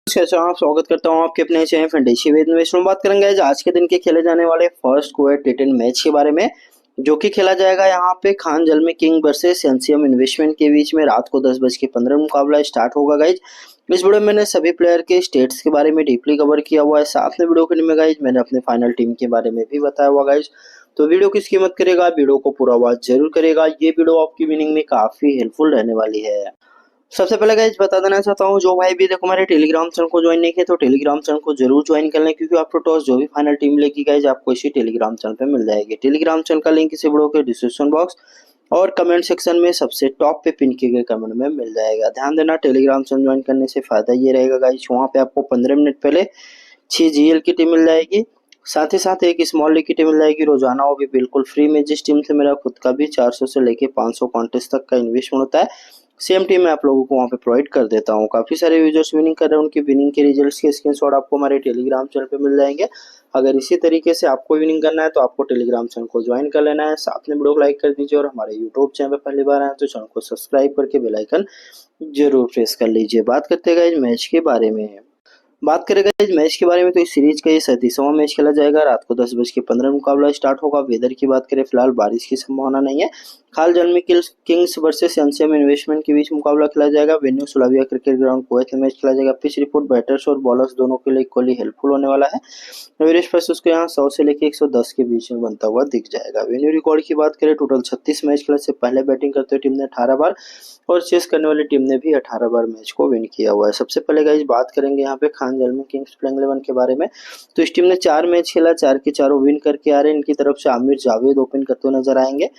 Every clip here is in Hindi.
कैसे हो आप। स्वागत करता हूँ आपके अपने चैनल फंडेशी वेद में। इसमें बात करेंगे आज के दिन के खेले जाने वाले फर्स्ट कोएड टी10 मैच के बारे में, जो कि खेला जाएगा यहाँ पे Khan Zalmi king versus NCM investment के बीच में। रात को 10:15 मुकाबला स्टार्ट होगा गाइज। इस वीडियो में मैंने सभी प्लेयर के स्टेट्स के बारे में डीपली कवर किया हुआ है। साथ में वीडियो के में गाइज मैंने अपने फाइनल टीम के बारे में भी बताया हुआ गाइज। तो वीडियो की कीमत करेगा, वीडियो को पूरा वॉच जरूर करेगा। ये वीडियो आपकी विनिंग में काफी हेल्पफुल रहने वाली है। सबसे पहले गाइज बता देना चाहता हूँ, जो भाई भी देखो हमारे टेलीग्राम चैनल को ज्वाइन नहीं किया तो टेलीग्राम चैनल को जरूर ज्वाइन कर लें, क्योंकि आपको टॉस जो भी फाइनल टीम लेगी गाइज आपको इसी टेलीग्राम चैनल पे मिल जाएगी। टेलीग्राम चैनल का लिंक इसी वीडियो के डिस्क्रिप्शन बॉक्स और कमेंट सेक्शन में सबसे टॉप पे पिन किए गए कमेंट में मिल जाएगा। ध्यान देना, टेलीग्राम चैनल ज्वाइन करने से फायदा ये रहेगा गाइज, वहाँ पे आपको 15 मिनट पहले 6 जीएल की टीम मिल जाएगी, साथ ही साथ एक स्मॉल लीग की टीम मिल जाएगी रोजाना, वो भी बिल्कुल फ्री में, जिस टीम से मेरा खुद का भी 400 से लेके 500 कॉन्टेस्ट तक का इन्वेस्टमेंट होता है। सेम टीम मैं आप लोगों को वहाँ पे प्रोवाइड कर देता हूँ। काफी सारे यूजर्स विनिंग कर रहे हैं, उनकी विनिंग के रिजल्ट्स के स्क्रीनशॉट आपको हमारे टेलीग्राम चैनल पे मिल जाएंगे। अगर इसी तरीके से आपको विनिंग करना है तो आपको टेलीग्राम चैनल को ज्वाइन कर लेना है। साथ में वीडियो को लाइक कर दीजिए और हमारे यूट्यूब चैनल पे पहली बार आए तो चैनल को सब्सक्राइब करके बेल आइकन जरूर प्रेस कर लीजिए। बात करते हैं इस मैच के बारे में। बात करेगा इस मैच के बारे में तो इस सीरीज का ये 37वां मैच खेला जाएगा। रात को 10:15 मुकाबला स्टार्ट होगा। वेदर की बात करें फिलहाल बारिश की संभावना नहीं है। खाल Zalmi Kings versus NCM investment के बीच मुकाबला खेला जाएगा। वेन्यू सुलाविया क्रिकेट ग्राउंड कुवैत में मैच खेला जाएगा। पिच रिपोर्ट बैटर्स और बॉलर्स दोनों के लिए इक्वली हेल्पफुल होने वाला है। एवरेज प्राइस उसको यहाँ 100 से लेकर 110 के बीच में बनता हुआ दिख जाएगा। वेन्यू रिकॉर्ड की बात करें टोटल 36 मैच खेलने से पहले बैटिंग करते हुए टीम ने 18 बार और चेस करने वाली टीम ने भी 18 बार मैच को विन किया हुआ है। सबसे पहले गाइस बात करेंगे यहाँ पे खान जलमी किंग्स प्लेइंग 11 के बारे में। तो इस टीम ने 4 मैच खेला, 4 के चारों विन करके आ रहे हैं। इनकी तरफ से आमिर जावेद ओपन करते हुए नजर आएंगे।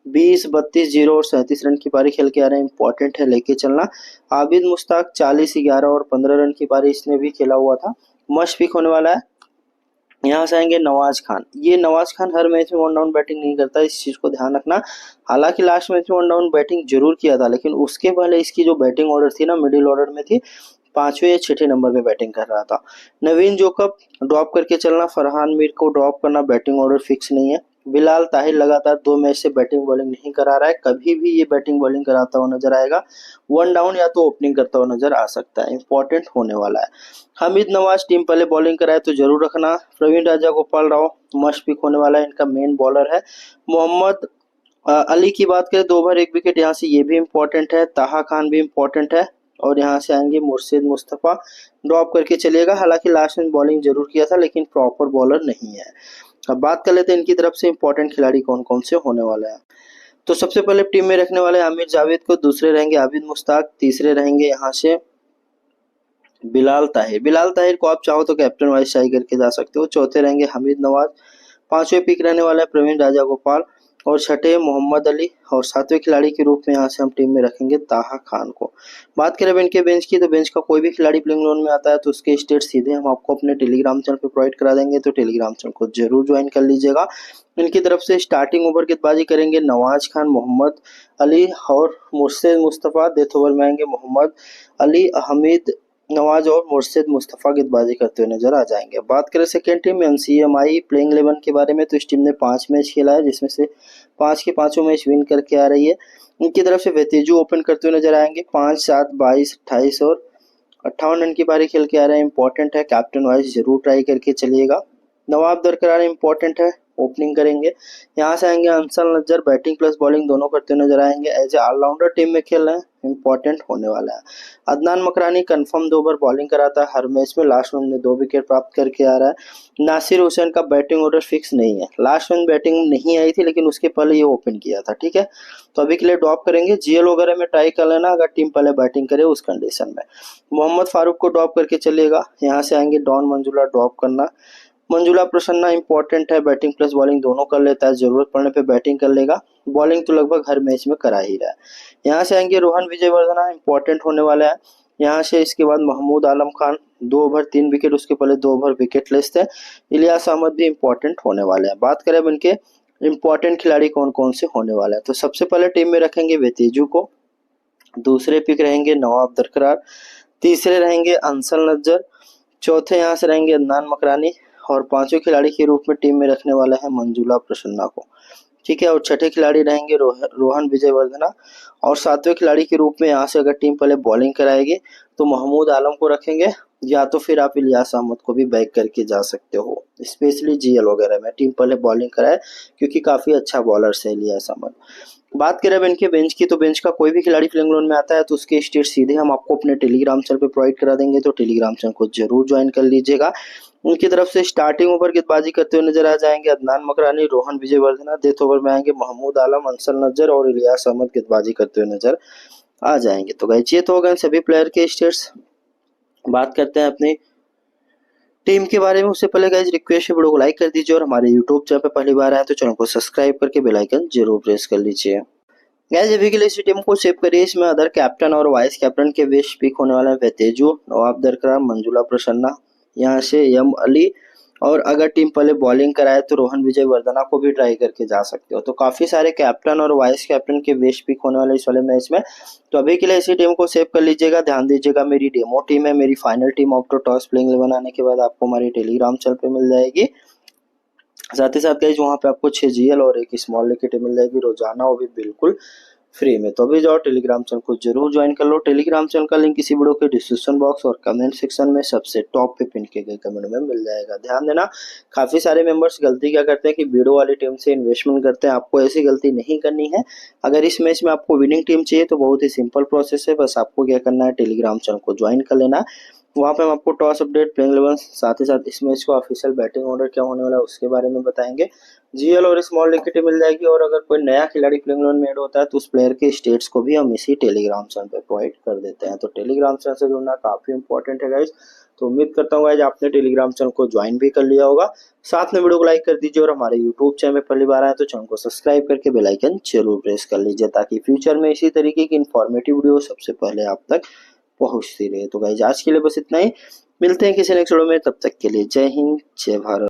20, 32, 0 और 37 रन की पारी खेल के आ रहे हैं। इंपॉर्टेंट है लेके चलना। आबिद मुश्ताक 40, 11 और 15 रन की पारी इसने भी खेला हुआ था। मस्ट पिक होने वाला है। यहाँ से आएंगे नवाज खान। ये नवाज खान हर मैच में वन डाउन बैटिंग नहीं करता, इस चीज को ध्यान रखना। हालांकि लास्ट मैच में वन डाउन बैटिंग जरूर किया था, लेकिन उसके पहले इसकी जो बैटिंग ऑर्डर थी ना, मिडिल ऑर्डर में थी, 5वें या 6ठे नंबर पे बैटिंग कर रहा था। नवीन जोकब ड्रॉप करके चलना, फरहान मीर को ड्रॉप करना, बैटिंग ऑर्डर फिक्स नहीं है। बिलाल ताहिर लगातार 2 मैच से बैटिंग बॉलिंग नहीं करा रहा है, कभी भी ये बैटिंग बॉलिंग कराता हुआ नजर आएगा। वन डाउन या तो ओपनिंग करता हुआ नजर आ सकता है। इंपॉर्टेंट होने वाला है। हमीद नवाज टीम पहले बॉलिंग कराए तो जरूर रखना। प्रवीण राजा गोपाल राव मस्ट पिक होने वाला है, इनका मेन बॉलर है। मोहम्मद अली की बात करें 2 ओवर 1 विकेट, यहाँ से ये भी इंपॉर्टेंट है। ताहा खान भी इंपॉर्टेंट है। और यहाँ से आएंगे मुर्शिद मुस्तफा, ड्रॉप करके चलेगा। हालांकि लास्ट में बॉलिंग जरूर किया था, लेकिन प्रॉपर बॉलर नहीं है। अब बात कर लेते हैं इनकी तरफ से इंपॉर्टेंट खिलाड़ी कौन कौन से होने वाले हैं। तो सबसे पहले टीम में रखने वाले आमिर जावेद को, दूसरे रहेंगे आबिद मुश्ताक, तीसरे रहेंगे यहाँ से बिलाल ताहिर। बिलाल ताहिर को आप चाहो तो कैप्टन वाइस ट्राई करके जा सकते हो। चौथे रहेंगे हमीद नवाज, 5वें पिक रहने वाला है प्रवीण राजा गोपाल और छठे मोहम्मद अली, और 7वें खिलाड़ी के रूप में यहाँ से हम टीम में रखेंगे ताहा खान को। बात करें इनके बेंच की, तो बेंच का कोई भी खिलाड़ी प्लेइंग 11 में आता है तो उसके स्टेट सीधे हम आपको अपने टेलीग्राम चैनल पे प्रोवाइड करा देंगे, तो टेलीग्राम चैनल को जरूर ज्वाइन कर लीजिएगा। इनकी तरफ से स्टार्टिंग ओवर गेंदबाजी करेंगे नवाज खान, मोहम्मद अली और मुर्शिद मुस्तफा। डेथ ओवर में आएंगे मोहम्मद अली, हमीद नवाज और मुर्शिद मुस्तफा गेंदबाजी करते हुए नजर आ जाएंगे। बात करें सेकेंड टीम एनसीएमआई प्लेइंग 11 के बारे में, तो इस टीम ने 5 मैच खेला है, जिसमें से 5 के 5 मैच विन करके आ रही है। इनकी तरफ से वेतेजू ओपन करते हुए नजर आएंगे। 5, 7, 22, 28 और 58 रन की पारी खेल के आ रहे हैं। इंपॉर्टेंट है, कैप्टन वाइज जरूर ट्राई करके चलिएगा। नवाब दरकरार इंपॉर्टेंट है, ओपनिंग करेंगे। यहाँ से आएंगे अंसल नजर, बैटिंग प्लस बॉलिंग दोनों करते नजर आएंगे। एज ए ऑलराउंडर टीम में खेल रहे हैं, इंपॉर्टेंट होने वाला है। Adnan Makrani confirm 2 over bowling कराता है हर मैच में, लास्ट में 2 विकेट प्राप्त करके आ रहा है। नासिर हुसैन का बैटिंग ऑर्डर फिक्स नहीं है, लास्ट में बैटिंग नहीं आई थी, लेकिन उसके पहले ये ओपन किया था, ठीक है। तो अभी के लिए ड्रॉप करेंगे। जीएल वगैरह में ट्राई कर लेना अगर टीम पहले बैटिंग करे उस कंडीशन में। मोहम्मद फारूक को ड्रॉप करके चलेगा। यहाँ से आएंगे डॉन मंजुला, ड्रॉप करना। मंजुला प्रसन्ना इंपॉर्टेंट है, बैटिंग प्लस बॉलिंग दोनों कर लेता है, जरूरत पड़ने पे बैटिंग कर लेगा। बॉलिंग तो लगभग हर मैच में करा ही रहा है। यहाँ से आएंगे रोहन विजयवर्धना, इंपॉर्टेंट होने वाला है। यहाँ से इसके बाद महमूद आलम खान, 2 ओवर 3 विकेट, उसके पहले 2 ओवर विकेट लेस थे। इलियास अहमद भी इंपॉर्टेंट होने वाले हैं। बात करें अब इनके इंपॉर्टेंट खिलाड़ी कौन कौन से होने वाले हैं, तो सबसे पहले टीम में रखेंगे वेतेजू को, दूसरे पिक रहेंगे नवाब दरकरार, तीसरे रहेंगे अंसल नज्जर, चौथे यहाँ से रहेंगे अदनान मकरानी और 5वें खिलाड़ी के रूप में टीम में रखने वाला है मंजुला प्रसन्ना को, ठीक है। और छठे खिलाड़ी रहेंगे रोहन विजयवर्धना और 7वें खिलाड़ी के रूप में यहाँ से अगर टीम पहले बॉलिंग कराएगी तो महमूद आलम को रखेंगे या तो फिर आप इलियास अहमद को भी बैक करके जा सकते हो, स्पेशली जीएल वगैरह में। टीम पहले बॉलिंग कराए क्योंकि काफ़ी अच्छा बॉलर है इलियास अहमद। बात करें अब इनके बेंच की, तो बेंच का कोई भी खिलाड़ी प्लेइंग 11 में आता है तो उसके स्टेट सीधे हम आपको अपने टेलीग्राम चैनल पे प्रोवाइड करा देंगे, तो टेलीग्राम चैनल को जरूर ज्वाइन कर लीजिएगा। उनकी तरफ से स्टार्टिंग ओवर गेंदबाजी करते हुए नजर आ जाएंगे अदनान मकरानी, रोहन विजयवर्धना। डेथ ओवर में आएंगे महमूद आलम, अंसल नजर और इलियास अहमद गेंदबाजी करते हुए नजर आ जाएंगे। तो गाइस ये तो हो गए सभी प्लेयर के स्टेट्स। बात करते हैं अपनी टीम के बारे में। उससे पहले गाइस रिक्वेस्ट है, वीडियो को लाइक कर दीजिए और हमारे यूट्यूब चैनल पे पहली बार आए तो चैनल को सब्सक्राइब करके बेल आइकन जरूर प्रेस कर लीजिए। गाइस अभी के लिए इसी टीम को सेव करिए। इसमें अदर कैप्टन और वाइस कैप्टन के बेस्ट पिक होने वाले हैं वेतेजू, नवाब दरकरा, मंजुला प्रसन्ना, यहाँ से यम अली। और अगर टीम पहले बॉलिंग कराए तो रोहन विजयवर्धना को भी ट्राई करके जा सकते हो। तो काफी सारे कैप्टन और वाइस कैप्टन के बेस्ट पिक होने वाले इस वाले मैच में। तो अभी के लिए इसी टीम को सेव कर लीजिएगा। ध्यान दीजिएगा मेरी डेमो टीम है, मेरी final team after toss playing बनाने के बाद आपको हमारी टेलीग्राम चैनल पे मिल जाएगी। साथ ही साथ गाइस वहाँ पे आपको 6 जीएल और एक स्मॉल लिक्विड मिल जाएगी रोजाना, वो भी बिल्कुल फ्री में। तो अभी जाओ टेलीग्राम चैनल को जरूर ज्वाइन कर लो। टेलीग्राम चैनल का लिंक इसी वीडियो के डिस्क्रिप्शन बॉक्स और कमेंट सेक्शन में सबसे टॉप पे पिन किए गए कमेंट में मिल जाएगा। ध्यान देना, काफी सारे मेंबर्स गलती क्या करते हैं कि वीडियो वाली टीम से इन्वेस्टमेंट करते हैं। आपको ऐसी गलती नहीं करनी है। अगर इस मैच में आपको विनिंग टीम चाहिए तो बहुत ही सिंपल प्रोसेस है, बस आपको क्या करना है, टेलीग्राम चैनल को ज्वाइन कर लेना। वहाँ पे हम आपको टॉस अपडेट, प्लेइंग 11, साथ ही साथ इस मैच को ऑफिशियल बैटिंग ऑर्डर क्या होने वाला है उसके बारे में बताएंगे। जीएल और स्मॉल लिक्विड मिल जाएगी। और अगर कोई नया खिलाड़ी प्लेइंग 11 में ऐड होता है तो उस प्लेयर के स्टेट्स को भी हम इसी टेलीग्राम चैनल पे प्रोवाइड कर देते हैं। तो टेलीग्राम चैनल से जुड़ना काफी इंपॉर्टेंट है गाइज। तो उम्मीद करता हूँ गाइज आपने टेलीग्राम चैनल को ज्वाइन भी कर लिया होगा। साथ में वीडियो को लाइक कर दीजिए और हमारे यूट्यूब चैनल में पहली बार आए तो चैनल को सब्सक्राइब करके बेल आइकन जरूर प्रेस कर लीजिए, ताकि फ्यूचर में इसी तरीके की इंफॉर्मेटिव वीडियो सबसे पहले आप तक पहुंचती रहे। तो गाइज आज के लिए बस इतना ही। मिलते हैं किसी नेक्स्ट वीडियो में, तब तक के लिए जय हिंद, जय भारत।